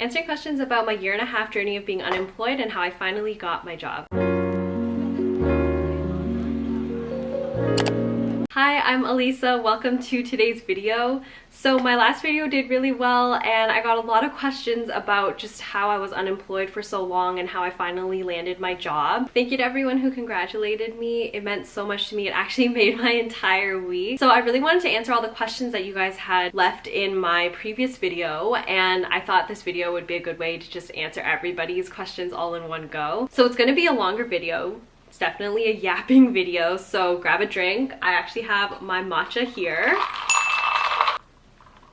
answering questions about my 1.5 year journey of being unemployed and how I finally got my job. Hi, I'm Alisa. Welcome to today's video. So my last video did really well and I got a lot of questions about just how I was unemployed for so long and how I finally landed my job. Thank you to everyone who congratulated me. It meant so much to me. It actually made my entire week. So I really wanted to answer all the questions that you guys had left in my previous video, and I thought this video would be a good way to just answer everybody's questions all in one go. So it's going to be a longer video. It's definitely a yapping video, so grab a drink. I actually have my matcha here.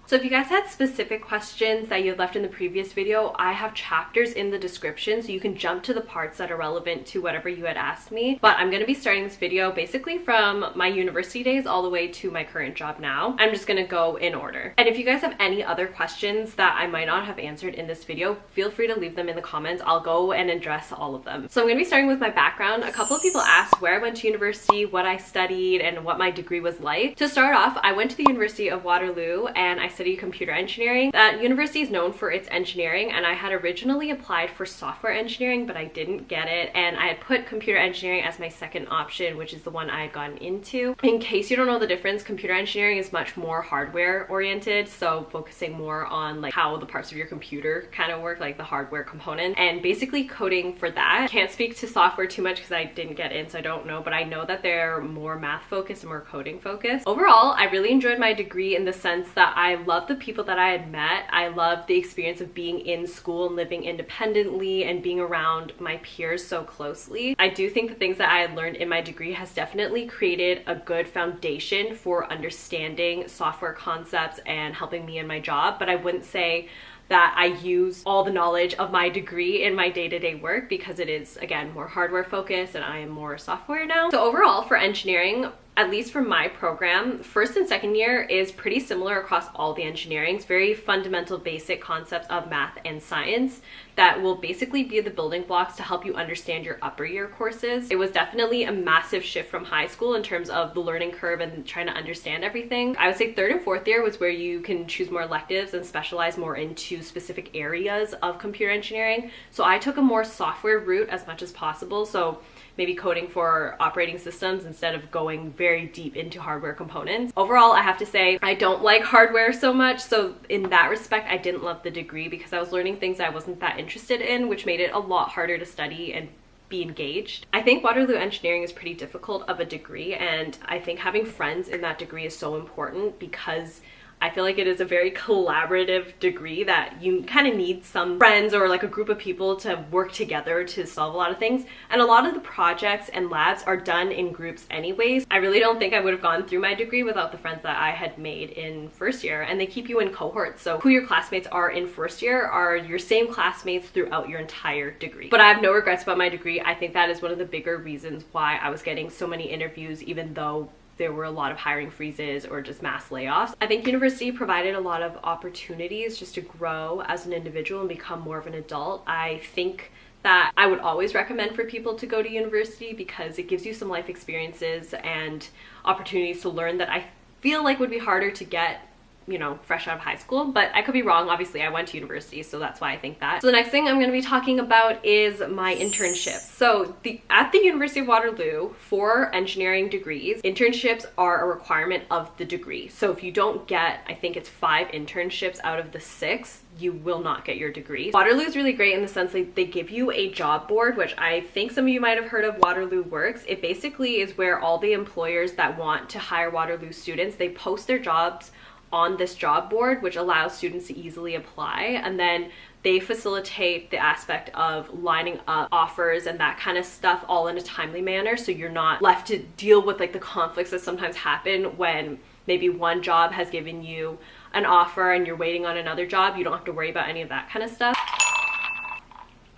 So if you guys had specific questions that you had left in the previous video, I have chapters in the description so you can jump to the parts that are relevant to whatever you had asked me. But I'm going to be starting this video basically from my university days all the way to my current job now. I'm just going to go in order. And if you guys have any other questions that I might not have answered in this video, feel free to leave them in the comments. I'll go and address all of them. So I'm going to be starting with my background. A couple of people asked where I went to university, what I studied, and what my degree was like. To start off, I went to the University of Waterloo and I studied computer engineering. That university is known for its engineering, and I had originally applied for software engineering, but I didn't get it, and I had put computer engineering as my second option, which is the one I had gotten into. In case you don't know the difference, computer engineering is much more hardware oriented, so focusing more on like how the parts of your computer kind of work, like the hardware component, and basically coding for that. Can't speak to software too much because I didn't get in, so I don't know, but I know that they're more math focused and more coding focused. Overall, I really enjoyed my degree in the sense that I love the people that I had met. I loved the experience of being in school and living independently and being around my peers so closely. I do think the things that I had learned in my degree has definitely created a good foundation for understanding software concepts and helping me in my job, but I wouldn't say that I use all the knowledge of my degree in my day-to-day work because it is, again, more hardware focused and I am more software now. So overall for engineering, at least for my program, first and second year is pretty similar across all the engineerings. Very fundamental basic concepts of math and science that will basically be the building blocks to help you understand your upper year courses. It was definitely a massive shift from high school in terms of the learning curve and trying to understand everything. I would say third and fourth year was where you can choose more electives and specialize more into specific areas of computer engineering. So I took a more software route as much as possible. So maybe coding for operating systems instead of going very deep into hardware components. Overall, I have to say I don't like hardware so much, so in that respect I didn't love the degree because I was learning things I wasn't that interested in, which made it a lot harder to study and be engaged. I think Waterloo engineering is pretty difficult of a degree, and I think having friends in that degree is so important because I feel like it is a very collaborative degree that you kind of need some friends or like a group of people to work together to solve a lot of things. And a lot of the projects and labs are done in groups anyways. I really don't think I would have gone through my degree without the friends that I had made in first year, and they keep you in cohorts. So who your classmates are in first year are your same classmates throughout your entire degree. But I have no regrets about my degree. I think that is one of the bigger reasons why I was getting so many interviews, even though there were a lot of hiring freezes or just mass layoffs. I think university provided a lot of opportunities just to grow as an individual and become more of an adult. I think that I would always recommend for people to go to university because it gives you some life experiences and opportunities to learn that I feel like would be harder to get, you know, fresh out of high school, but I could be wrong. Obviously, I went to university, so that's why I think that. So the next thing I'm going to be talking about is my internships. So at the University of Waterloo, for engineering degrees, internships are a requirement of the degree. So if you don't get, I think it's 5 internships out of the 6, you will not get your degree. Waterloo is really great in the sense that they give you a job board, which I think some of you might have heard of. Waterloo Works. It basically is where all the employers that want to hire Waterloo students, they post their jobs on this job board, which allows students to easily apply, and then they facilitate the aspect of lining up offers and that kind of stuff all in a timely manner, so you're not left to deal with like the conflicts that sometimes happen when maybe one job has given you an offer and you're waiting on another job. You don't have to worry about any of that kind of stuff.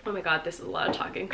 Oh my god, this is a lot of talking.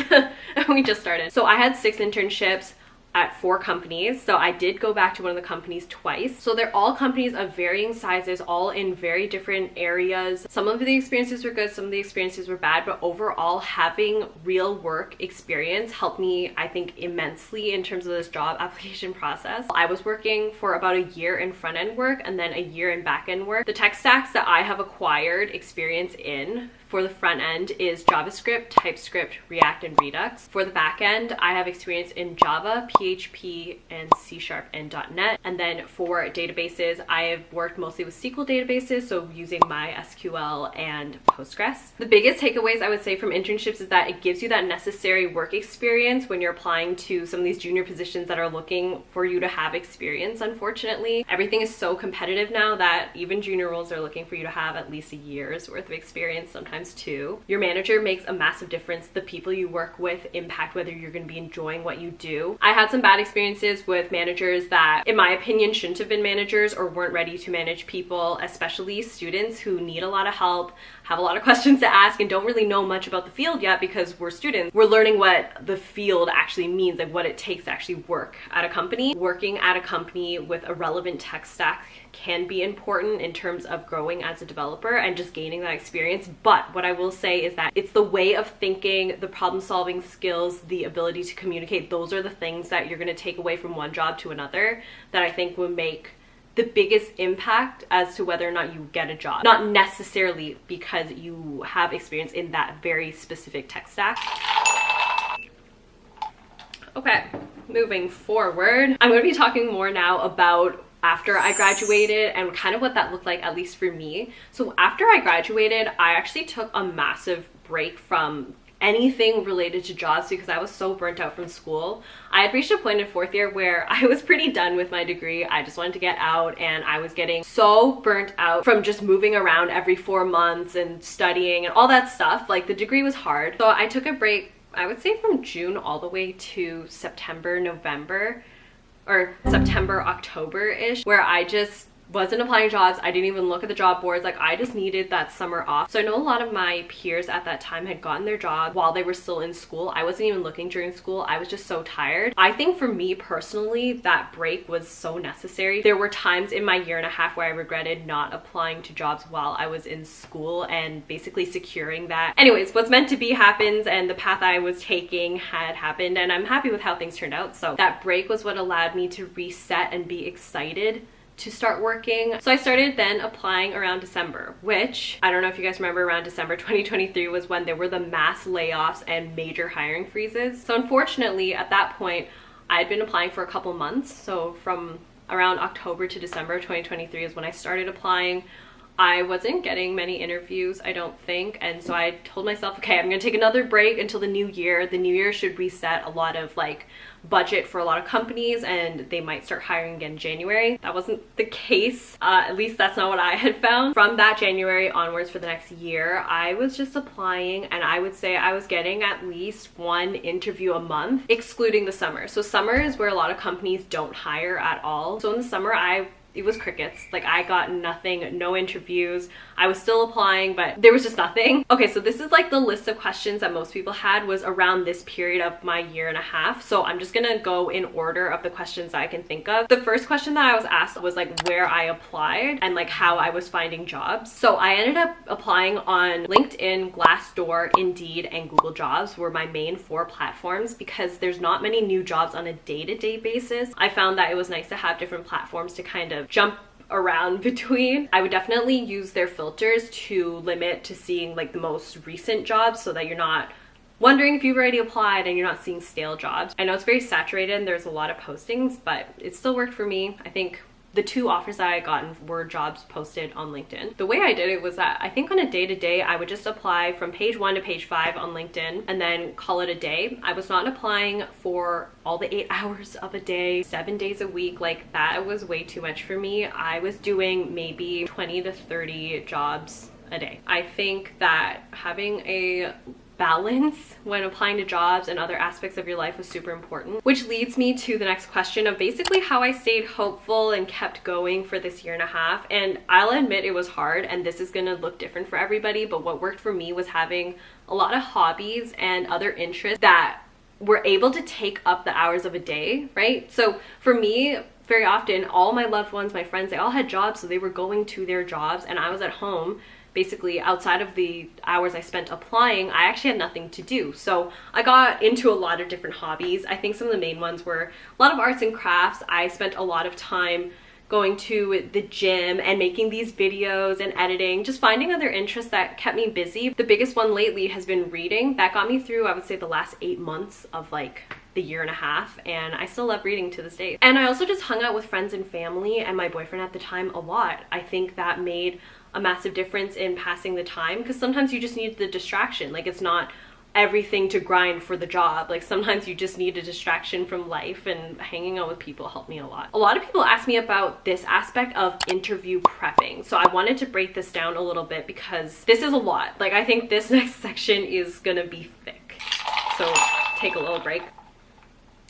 We just started. So I had 6 internships at 4 companies. So I did go back to one of the companies twice. So they're all companies of varying sizes, all in very different areas. Some of the experiences were good, some of the experiences were bad, but overall having real work experience helped me, I think, immensely in terms of this job application process. I was working for about a year in front-end work and then a year in back-end work. The tech stacks that I have acquired experience in for the front end is JavaScript, TypeScript, React, and Redux. For the back end, I have experience in Java, PHP, and C# and .NET. And then for databases, I have worked mostly with SQL databases, so using MySQL and Postgres. The biggest takeaways I would say from internships is that it gives you that necessary work experience when you're applying to some of these junior positions that are looking for you to have experience, unfortunately. Everything is so competitive now that even junior roles are looking for you to have at least a year's worth of experience, sometimes two. Your manager makes a massive difference. The people you work with impact whether you're going to be enjoying what you do. I had some bad experiences with managers that, in my opinion, shouldn't have been managers or weren't ready to manage people, especially students who need a lot of help, have a lot of questions to ask, and don't really know much about the field yet because we're students. We're learning what the field actually means, like what it takes to actually work at a company. Working at a company with a relevant tech stack can be important in terms of growing as a developer and just gaining that experience. But what I will say is that it's the way of thinking, the problem solving skills, the ability to communicate. Those are the things that you're going to take away from one job to another that I think will make the biggest impact as to whether or not you get a job. Not necessarily because you have experience in that very specific tech stack. Okay, moving forward, I'm going to be talking more now about after I graduated and kind of what that looked like, at least for me. So after I graduated, I actually took a massive break from anything related to jobs because I was so burnt out from school. I had reached a point in fourth year where I was pretty done with my degree. I just wanted to get out, and I was getting so burnt out from just moving around every 4 months and studying and all that stuff. Like, the degree was hard. So I took a break, I would say from June all the way to September, November, or September, October-ish, where I just wasn't applying jobs. I didn't even look at the job boards. Like, I just needed that summer off. So I know a lot of my peers at that time had gotten their job while they were still in school. I wasn't even looking during school. I was just so tired. I think for me personally, that break was so necessary. There were times in my year and a half where I regretted not applying to jobs while I was in school and basically securing that. Anyways, what's meant to be happens, and the path I was taking had happened, and I'm happy with how things turned out. So that break was what allowed me to reset and be excited to start working. So I started then applying around December, which I don't know if you guys remember, around December 2023 was when there were the mass layoffs and major hiring freezes. So unfortunately at that point I had been applying for a couple months. So from around October to December 2023 is when I started applying. I wasn't getting many interviews, I don't think, and so I told myself, okay, I'm gonna take another break until the new year. The new year should reset a lot of like budget for a lot of companies and they might start hiring again in January. That wasn't the case, at least that's not what I had found. From that January onwards for the next year, I was just applying, and I would say I was getting at least one interview a month, excluding the summer. So summer is where a lot of companies don't hire at all. So in the summer, it was crickets. Like, I got nothing, no interviews. I was still applying, but there was just nothing. Okay, so this is like the list of questions that most people had was around this period of my year and a half. So I'm just gonna go in order of the questions I can think of. The first question that I was asked was like where I applied and like how I was finding jobs. So I ended up applying on LinkedIn, Glassdoor, Indeed, and Google Jobs were my main 4 platforms because there's not many new jobs on a day-to-day basis. I found that it was nice to have different platforms to kind of jump around between. I would definitely use their filters to limit to seeing like the most recent jobs so that you're not wondering if you've already applied and you're not seeing stale jobs. I know it's very saturated and there's a lot of postings, but it still worked for me. I think the 2 offers that I had gotten were jobs posted on LinkedIn. The way I did it was that I think on a day-to-day, I would just apply from page 1 to page 5 on LinkedIn and then call it a day. I was not applying for all the 8 hours of a day, 7 days a week. Like, that was way too much for me. I was doing maybe 20 to 30 jobs a day. I think that having a balance when applying to jobs and other aspects of your life was super important, which leads me to the next question of basically how I stayed hopeful and kept going for this year and a half. And I'll admit it was hard, and this is gonna look different for everybody, but what worked for me was having a lot of hobbies and other interests that were able to take up the hours of a day, right? So for me, very often all my loved ones, my friends, they all had jobs, so they were going to their jobs and I was at home. Basically, outside of the hours I spent applying, I actually had nothing to do. So I got into a lot of different hobbies. I think some of the main ones were a lot of arts and crafts. I spent a lot of time going to the gym and making these videos and editing, just finding other interests that kept me busy. The biggest one lately has been reading. That got me through, I would say, the last 8 months of like the year and a half, and I still love reading to this day. And I also just hung out with friends and family and my boyfriend at the time a lot. I think that made a massive difference in passing the time, because sometimes you just need the distraction. Like, it's not everything to grind for the job. Like, sometimes you just need a distraction from life, and hanging out with people helped me a lot. A lot of people ask me about this aspect of interview prepping, so I wanted to break this down a little bit because this is a lot. Like, I think this next section is gonna be thick, so take a little break.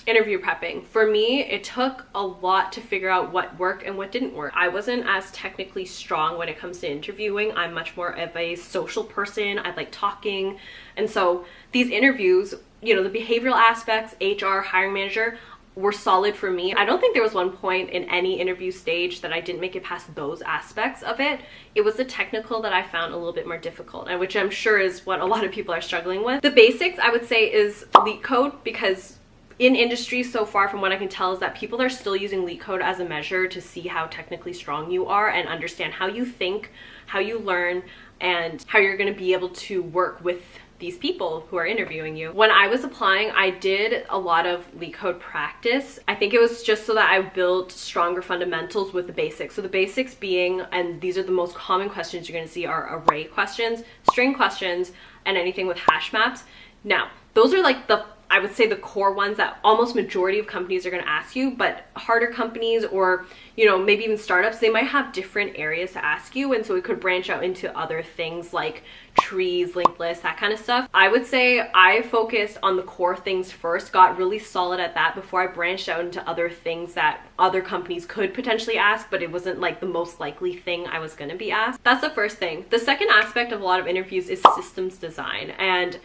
Interview prepping. For me, it took a lot to figure out what worked and what didn't work. I wasn't as technically strong when it comes to interviewing. I'm much more of a social person. I like talking. And so these interviews, you know, the behavioral aspects, HR, hiring manager, were solid for me. I don't think there was one point in any interview stage that I didn't make it past those aspects of it. It was the technical that I found a little bit more difficult, and which I'm sure is what a lot of people are struggling with. The basics, I would say, is LeetCode, code, because in industry so far, from what I can tell, is that people are still using LeetCode as a measure to see how technically strong you are and understand how you think, how you learn, and how you're going to be able to work with these people who are interviewing you. When I was applying, I did a lot of LeetCode practice. I think it was just so that I built stronger fundamentals with the basics. So the basics being, and these are the most common questions you're going to see, are array questions, string questions, and anything with hash maps. Now, those are like I would say the core ones that almost majority of companies are going to ask you, but harder companies, or, you know, maybe even startups, they might have different areas to ask you, and so it could branch out into other things like trees, linked lists, that kind of stuff. I would say I focused on the core things first, got really solid at that before I branched out into other things that other companies could potentially ask, but it wasn't like the most likely thing I was going to be asked. That's the first thing. The second aspect of a lot of interviews is systems design, and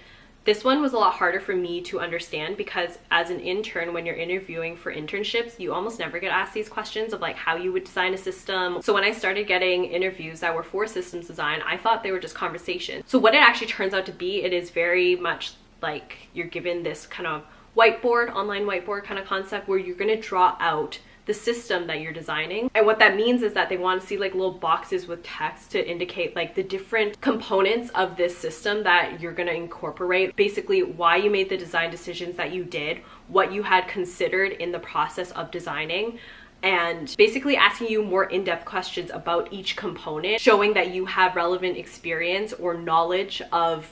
this one was a lot harder for me to understand because as an intern, when you're interviewing for internships, you almost never get asked these questions of like how you would design a system. So when I started getting interviews that were for systems design, I thought they were just conversations. So what it actually turns out to be, it is very much like you're given this kind of whiteboard, online whiteboard kind of concept where you're going to draw out the system that you're designing. And what that means is that they want to see like little boxes with text to indicate like the different components of this system that you're going to incorporate, basically why you made the design decisions that you did, what you had considered in the process of designing, and basically asking you more in-depth questions about each component, showing that you have relevant experience or knowledge of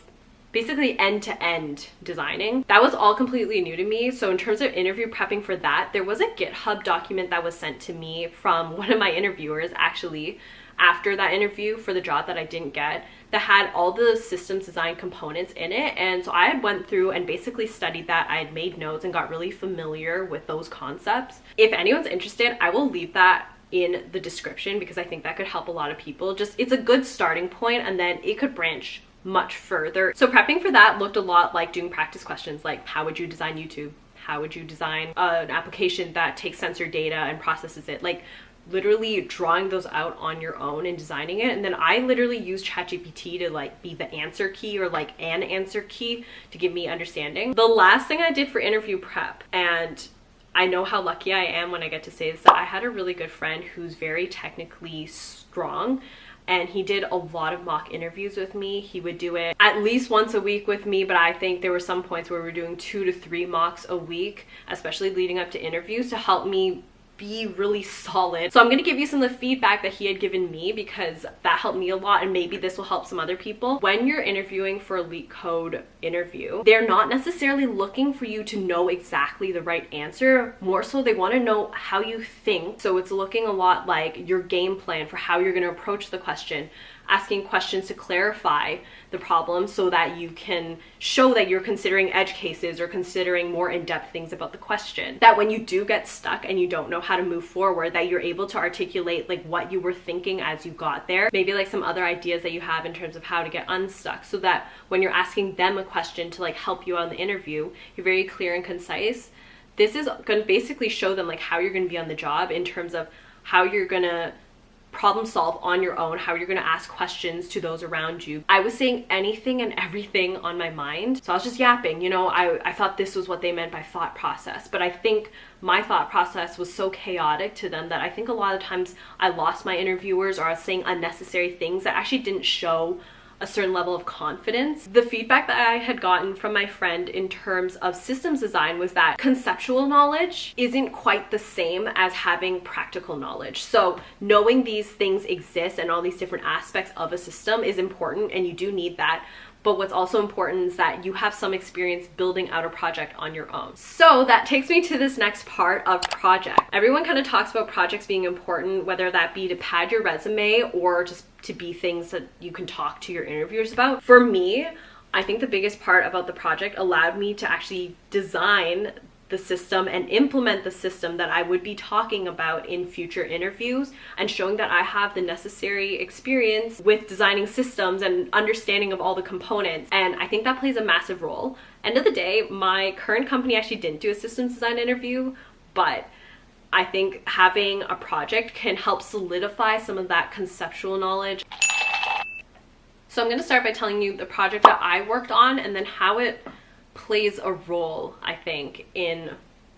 basically end-to-end designing. That was all completely new to me. So in terms of interview prepping for that, there was a GitHub document that was sent to me from one of my interviewers actually after that interview for the job that I didn't get, that had all the systems design components in it. And so I had went through and basically studied that. I had made notes and got really familiar with those concepts. If anyone's interested, I will leave that in the description because I think that could help a lot of people. Just, it's a good starting point, and then it could branch much further. So prepping for that looked a lot like doing practice questions, like how would you design YouTube? How would you design an application that takes sensor data and processes it? Like literally drawing those out on your own and designing it. And then I literally used ChatGPT to like be the answer key or like an answer key to give me understanding. The last thing I did for interview prep, and I know how lucky I am when I get to say this, that I had a really good friend who's very technically strong, and he did a lot of mock interviews with me. He would do it at least once a week with me, but I think there were some points where we were doing 2 to 3 mocks a week, especially leading up to interviews, to help me be really solid. So I'm going to give you some of the feedback that he had given me because that helped me a lot, and maybe this will help some other people. When you're interviewing for a LeetCode interview, they're not necessarily looking for you to know exactly the right answer. More so, they want to know how you think. So it's looking a lot like your game plan for how you're going to approach the question, asking questions to clarify the problem so that you can show that you're considering edge cases or considering more in-depth things about the question. That when you do get stuck and you don't know how to move forward, that you're able to articulate like what you were thinking as you got there. Maybe like some other ideas that you have in terms of how to get unstuck, so that when you're asking them a question to like help you on the interview, you're very clear and concise. This is going to basically show them like how you're going to be on the job in terms of how you're going to problem solve on your own, how you're going to ask questions to those around you. I was saying anything and everything on my mind. So I was just yapping, you know, I thought this was what they meant by thought process. But I think my thought process was so chaotic to them that I think a lot of times I lost my interviewers, or I was saying unnecessary things that actually didn't show a certain level of confidence. The feedback that I had gotten from my friend in terms of systems design was that conceptual knowledge isn't quite the same as having practical knowledge. So knowing these things exist and all these different aspects of a system is important, and you do need that. But what's also important is that you have some experience building out a project on your own. So that takes me to this next part of project. Everyone kind of talks about projects being important, whether that be to pad your resume or just to be things that you can talk to your interviewers about. For me, I think the biggest part about the project allowed me to actually design the system and implement the system that I would be talking about in future interviews, and showing that I have the necessary experience with designing systems and understanding of all the components. And I think that plays a massive role. End of the day, my current company actually didn't do a systems design interview, but I think having a project can help solidify some of that conceptual knowledge. So I'm going to start by telling you the project that I worked on and then how it plays a role, I think, in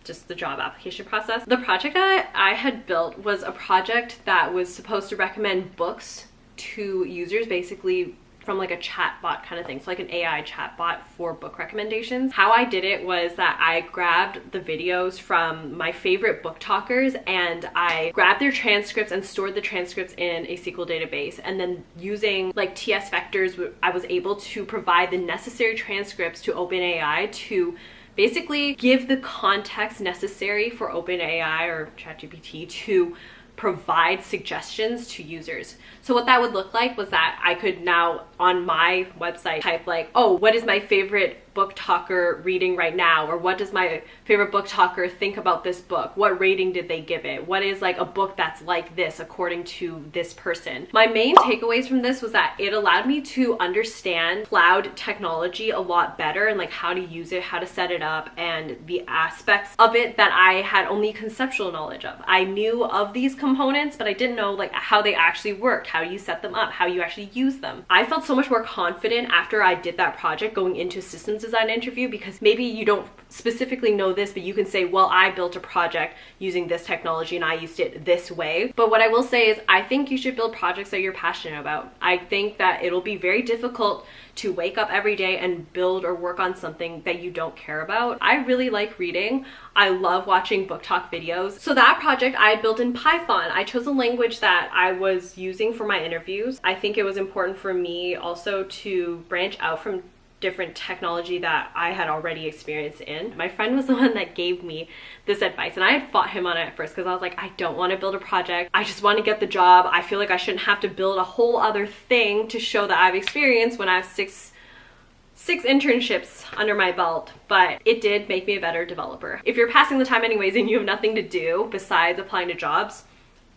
just the job application process. The project that I had built was a project that was supposed to recommend books to users, basically from like a chatbot kind of thing, so like an AI chatbot for book recommendations. How I did it was that I grabbed the videos from my favorite book talkers, and I grabbed their transcripts and stored the transcripts in a SQL database, and then using like TS vectors, I was able to provide the necessary transcripts to OpenAI to basically give the context necessary for OpenAI or ChatGPT to provide suggestions to users. So what that would look like was that I could now on my website type like, oh, what is my favorite book talker reading right now? Or what does my favorite book talker think about this book? What rating did they give it? What is like a book that's like this according to this person? My main takeaways from this was that it allowed me to understand cloud technology a lot better, and like how to use it, how to set it up, and the aspects of it that I had only conceptual knowledge of. I knew of these components, but I didn't know like how they actually worked, how you set them up, how you actually use them. I felt so much more confident after I did that project going into systems design interview, because maybe you don't specifically know this, but you can say, well, I built a project using this technology and I used it this way. But what I will say is I think you should build projects that you're passionate about. I think that it'll be very difficult to wake up every day and build or work on something that you don't care about. I really like reading. I love watching book talk videos. So that project I built in Python. I chose a language that I was using for my interviews. I think it was important for me also to branch out from different technology that I had already experienced in. My friend was the one that gave me this advice, and I had fought him on it at first because I was like, I don't want to build a project. I just want to get the job. I feel like I shouldn't have to build a whole other thing to show that I've experienced when I have six internships under my belt. But it did make me a better developer. If you're passing the time anyways and you have nothing to do besides applying to jobs,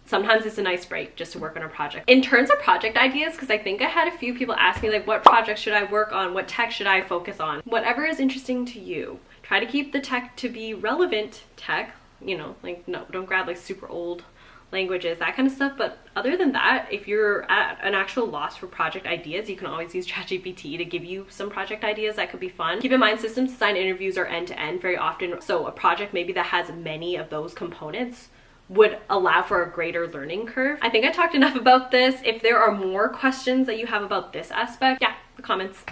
sometimes it's a nice break just to work on a project. In terms of project ideas, because I think I had a few people ask me like, what project should I work on? What tech should I focus on? Whatever is interesting to you. Try to keep the tech to be relevant tech, you know, like no, don't grab like super old languages, that kind of stuff. But other than that, if you're at an actual loss for project ideas, you can always use ChatGPT to give you some project ideas that could be fun. Keep in mind, systems design interviews are end-to-end very often. So a project maybe that has many of those components would allow for a greater learning curve. I think I talked enough about this. If there are more questions that you have about this aspect, yeah, the comments.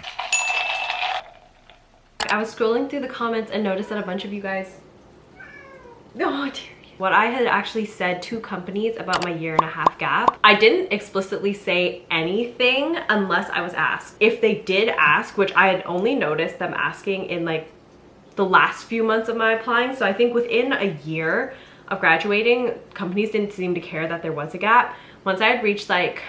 I was scrolling through the comments and noticed that a bunch of you guys, oh dear. What I had actually said to companies about my 1.5-year gap, I didn't explicitly say anything unless I was asked. If they did ask, which I had only noticed them asking in like the last few months of my applying, so I think within a year of graduating, companies didn't seem to care that there was a gap. Once I had reached like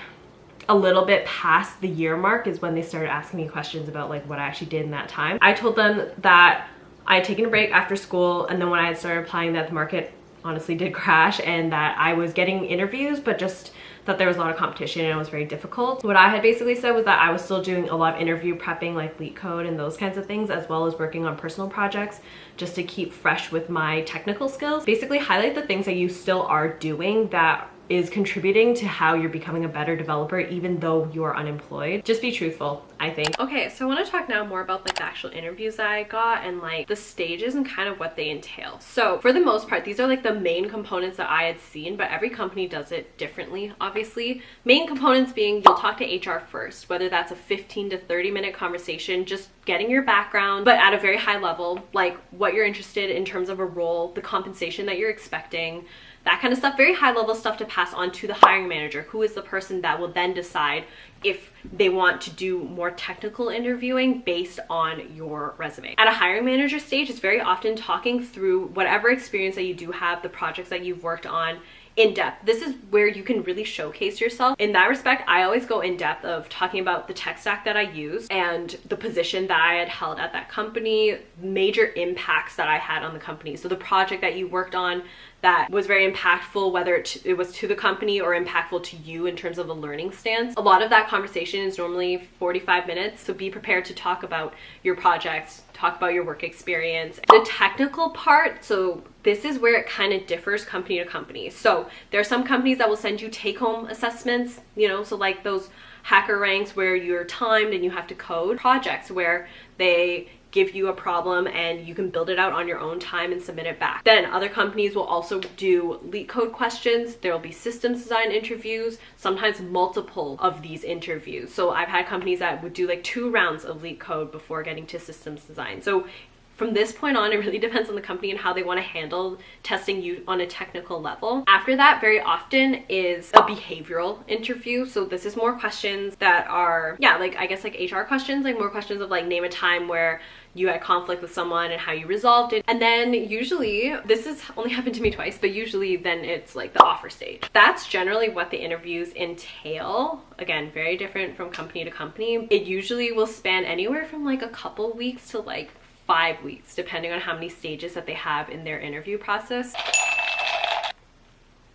a little bit past the year mark is when they started asking me questions about like what I actually did in that time. I told them that I had taken a break after school, and then when I had started applying that the market honestly did crash, and that I was getting interviews, but just that there was a lot of competition and it was very difficult. What I had basically said was that I was still doing a lot of interview prepping, like leak code and those kinds of things, as well as working on personal projects just to keep fresh with my technical skills. Basically highlight the things that you still are doing that is contributing to how you're becoming a better developer even though you're unemployed. Just be truthful, I think. Okay, so I want to talk now more about like the actual interviews that I got and like the stages and kind of what they entail. So for the most part, these are like the main components that I had seen, but every company does it differently, obviously. Main components being you'll talk to HR first, whether that's a 15 to 30-minute conversation, just getting your background, but at a very high level, like what you're interested in terms of a role, the compensation that you're expecting, that kind of stuff, very high level stuff to pass on to the hiring manager, who is the person that will then decide if they want to do more technical interviewing based on your resume. At a hiring manager stage, it's very often talking through whatever experience that you do have, the projects that you've worked on, in depth. This is where you can really showcase yourself. In that respect, I always go in depth of talking about the tech stack that I use and the position that I had held at that company, major impacts that I had on the company. So the project that you worked on that was very impactful, whether it was to the company or impactful to you in terms of a learning stance. A lot of that conversation is normally 45 minutes, so be prepared to talk about your projects, talk about your work experience. The technical part, so this is where it kind of differs company to company. So there are some companies that will send you take-home assessments, you know, so like those hacker ranks where you're timed and you have to code. Projects where they give you a problem and you can build it out on your own time and submit it back. Then other companies will also do leak code questions. There will be systems design interviews, sometimes multiple of these interviews. So I've had companies that would do like 2 rounds of leak code before getting to systems design. So from this point on, it really depends on the company and how they want to handle testing you on a technical level. After that, very often is a behavioral interview. So this is more questions that are, yeah, like I guess like HR questions, like more questions of like name a time where you had conflict with someone and how you resolved it. And then usually, this has only happened to me twice, but usually then it's like the offer stage. That's generally what the interviews entail. Again, very different from company to company. It usually will span anywhere from like a couple weeks to like 5 weeks, depending on how many stages that they have in their interview process.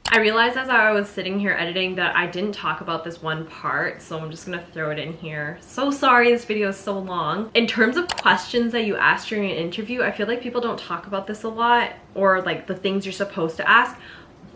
I realized as I was sitting here editing that I didn't talk about this one part, so I'm just gonna throw it in here. So sorry this video is so long. In terms of questions that you ask during an interview, I feel like people don't talk about this a lot, or like the things you're supposed to ask.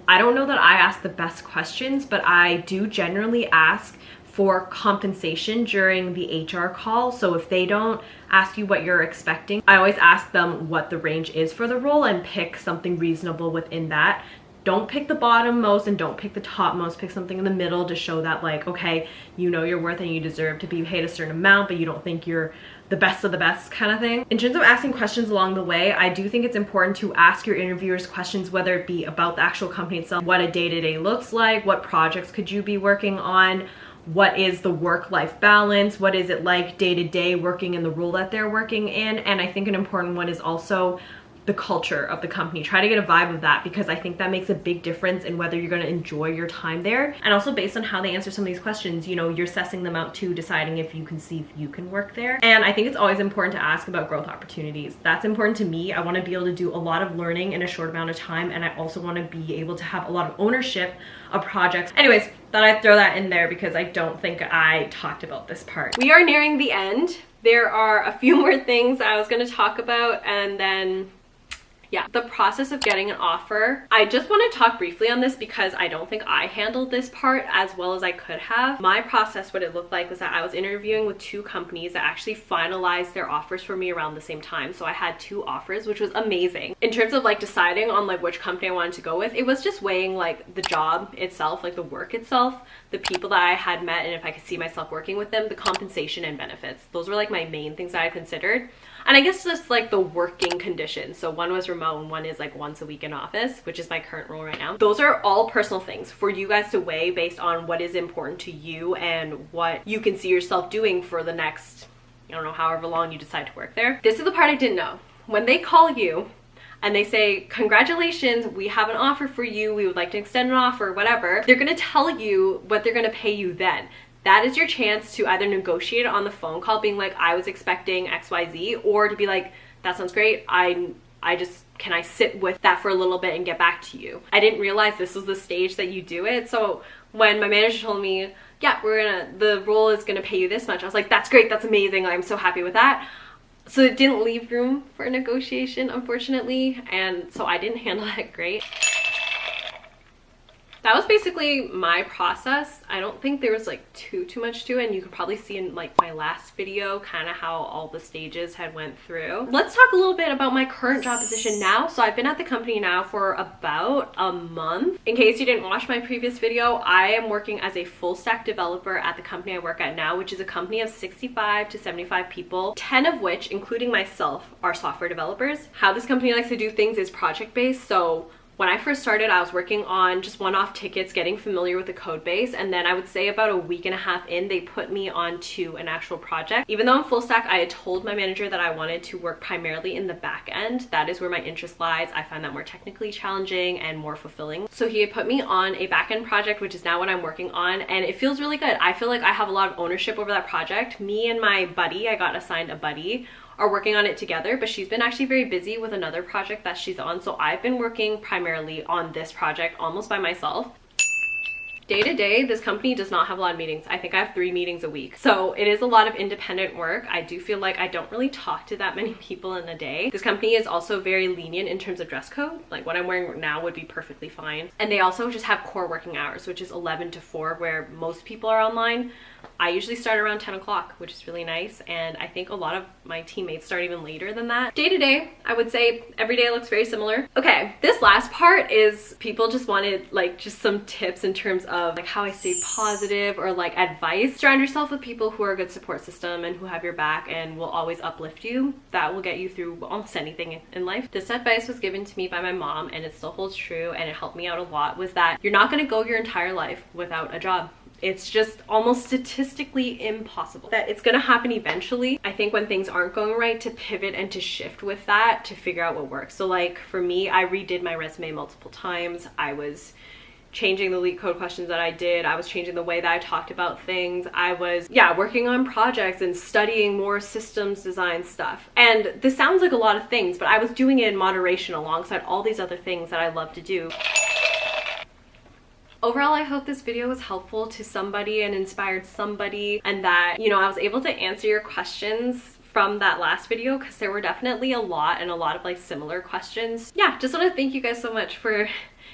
I don't know that I ask the best questions, but I do generally ask for compensation during the HR call. So if they don't ask you what you're expecting, I always ask them what the range is for the role and pick something reasonable within that. Don't pick the bottom most and don't pick the top most. Pick something in the middle to show that like, okay, you know your worth and you deserve to be paid a certain amount, but you don't think you're the best of the best kind of thing. In terms of asking questions along the way, I do think it's important to ask your interviewers questions, whether it be about the actual company itself, what a day-to-day looks like, what projects could you be working on, what is the work-life balance, what is it like day-to-day working in the role that they're working in. And I think an important one is also the culture of the company. Try to get a vibe of that, because I think that makes a big difference in whether you're going to enjoy your time there. And also based on how they answer some of these questions, you know, you're assessing them out too, deciding if you can see if you can work there. And I think it's always important to ask about growth opportunities. That's important to me. I want to be able to do a lot of learning in a short amount of time, and I also want to be able to have a lot of ownership of projects. Anyways, thought I'd throw that in there because I don't think I talked about this part. We are nearing the end. There are a few more things I was going to talk about, and then yeah, the process of getting an offer. I just want to talk briefly on this because I don't think I handled this part as well as I could have. My process, what it looked like was that I was interviewing with 2 companies that actually finalized their offers for me around the same time. So I had 2 offers, which was amazing. In terms of like deciding on like which company I wanted to go with, it was just weighing like the job itself, like the work itself, the people that I had met, and if I could see myself working with them, the compensation and benefits. Those were like my main things that I considered. And I guess just like the working conditions. So one was remote and one is like once a week in office, which is my current role right now. Those are all personal things for you guys to weigh based on what is important to you and what you can see yourself doing for the next, I don't know, however long you decide to work there. This is the part I didn't know. When they call you and they say, congratulations, we have an offer for you, we would like to extend an offer, whatever, they're gonna tell you what they're gonna pay you then. That is your chance to either negotiate it on the phone call, being like, I was expecting XYZ, or to be like, that sounds great, can I sit with that for a little bit and get back to you? I didn't realize this was the stage that you do it. So when my manager told me, yeah, the role is gonna pay you this much, I was like, that's great, that's amazing, I'm so happy with that. So it didn't leave room for negotiation, unfortunately, and so I didn't handle that great. that was basically my process. I don't think there was like too much to it, and you could probably see in like my last video kind of how all the stages had went through. Let's talk a little bit about my current job position now. So I've been at the company now for about a month. In case you didn't watch my previous video, I am working as a full stack developer at the company I work at now, which is a company of 65 to 75 people, 10 of which, including myself, are software developers. How this company likes to do things is project based. So when I first started, I was working on just one-off tickets, getting familiar with the code base, and then I would say about a week and a half in, they put me onto an actual project. Even though I'm full stack, I had told my manager that I wanted to work primarily in the back end. That is where my interest lies. I find that more technically challenging and more fulfilling. So he had put me on a back end project, which is now what I'm working on, and it feels really good. I feel like I have a lot of ownership over that project. Me and my buddy, I got assigned a buddy, are working on it together, but she's been actually very busy with another project that she's on. So I've been working primarily on this project almost by myself. Day to day, this company does not have a lot of meetings. I think I have 3 meetings a week. So it is a lot of independent work. I do feel like I don't really talk to that many people in a day. This company is also very lenient in terms of dress code. Like what I'm wearing now would be perfectly fine. And they also just have core working hours, which is 11 to 4, where most people are online. I usually start around 10 o'clock, which is really nice, and I think a lot of my teammates start even later than that. Day to day, I would say every day looks very similar. Okay, this last part is people just wanted like just some tips in terms of like how I stay positive or like advice. Surround yourself with people who are a good support system and who have your back and will always uplift you. That will get you through almost anything in life. This advice was given to me by my mom, and it still holds true, and it helped me out a lot, was that you're not going to go your entire life without a job. It's just almost statistically impossible. That it's gonna happen eventually. I think when things aren't going right, to pivot and to shift with that to figure out what works. So like for me, I redid my resume multiple times. I was changing the leak code questions that I did. I was changing the way that I talked about things. I was, working on projects and studying more systems design stuff. And this sounds like a lot of things, but I was doing it in moderation alongside all these other things that I love to do. Overall, I hope this video was helpful to somebody and inspired somebody, and that, you know, I was able to answer your questions from that last video, because there were definitely a lot and a lot of like similar questions. Yeah, just want to thank you guys so much for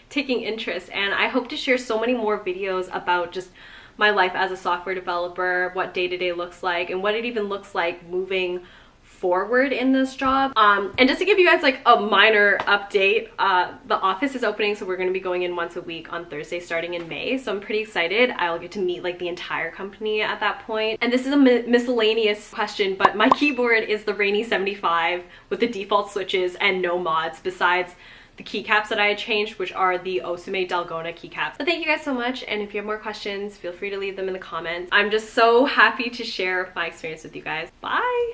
taking interest, and I hope to share so many more videos about just my life as a software developer, what day-to-day looks like, and what it even looks like moving forward in this job. And just to give you guys like a minor update, the office is opening, so we're going to be going in once a week on Thursday starting in May, so I'm pretty excited. I'll get to meet like the entire company at that point. And this is a miscellaneous question, but my keyboard is the Rainy 75 with the default switches and no mods besides the keycaps that I had changed, which are the Osume Dalgona keycaps. But thank you guys so much, and if you have more questions, feel free to leave them in the comments. I'm just so happy to share my experience with you guys. Bye!